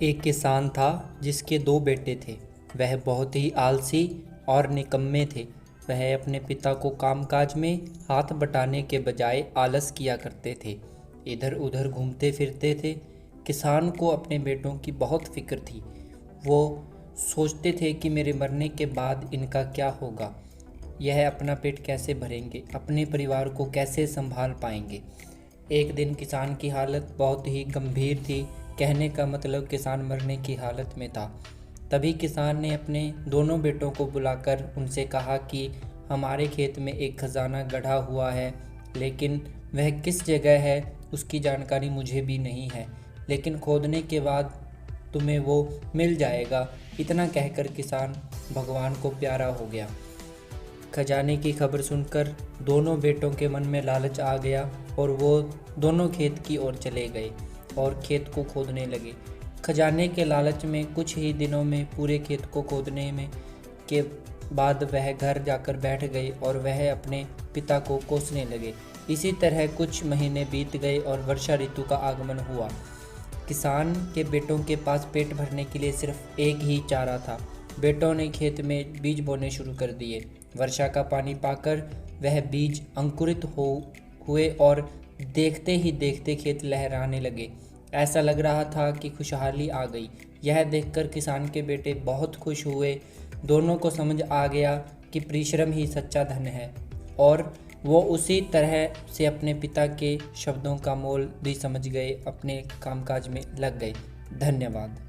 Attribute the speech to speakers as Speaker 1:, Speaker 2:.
Speaker 1: एक किसान था जिसके दो बेटे थे। वह बहुत ही आलसी और निकम्मे थे। वह अपने पिता को कामकाज में हाथ बटाने के बजाय आलस किया करते थे, इधर उधर घूमते फिरते थे। किसान को अपने बेटों की बहुत फिक्र थी। वो सोचते थे कि मेरे मरने के बाद इनका क्या होगा, यह अपना पेट कैसे भरेंगे, अपने परिवार को कैसे संभाल पाएंगे। एक दिन किसान की हालत बहुत ही गंभीर थी। कहने का मतलब किसान मरने की हालत में था। तभी किसान ने अपने दोनों बेटों को बुलाकर उनसे कहा कि हमारे खेत में एक खजाना गढ़ा हुआ है, लेकिन वह किस जगह है उसकी जानकारी मुझे भी नहीं है, लेकिन खोदने के बाद तुम्हें वो मिल जाएगा। इतना कहकर किसान भगवान को प्यारा हो गया। खजाने की खबर सुनकर दोनों बेटों के मन में लालच आ गया और वो दोनों खेत की ओर चले गए और खेत को खोदने लगे। खजाने के लालच में कुछ ही दिनों में पूरे खेत को खोदने में के बाद वह घर जाकर बैठ गए और वह अपने पिता को कोसने लगे। इसी तरह कुछ महीने बीत गए और वर्षा ऋतु का आगमन हुआ। किसान के बेटों के पास पेट भरने के लिए सिर्फ एक ही चारा था। बेटों ने खेत में बीज बोने शुरू कर दिए। वर्षा का पानी पाकर वह बीज अंकुरित हुए और देखते ही देखते खेत लहराने लगे। ऐसा लग रहा था कि खुशहाली आ गई। यह देखकर किसान के बेटे बहुत खुश हुए। दोनों को समझ आ गया कि परिश्रम ही सच्चा धन है, और वो उसी तरह से अपने पिता के शब्दों का मोल भी समझ गए, अपने कामकाज में लग गए। धन्यवाद।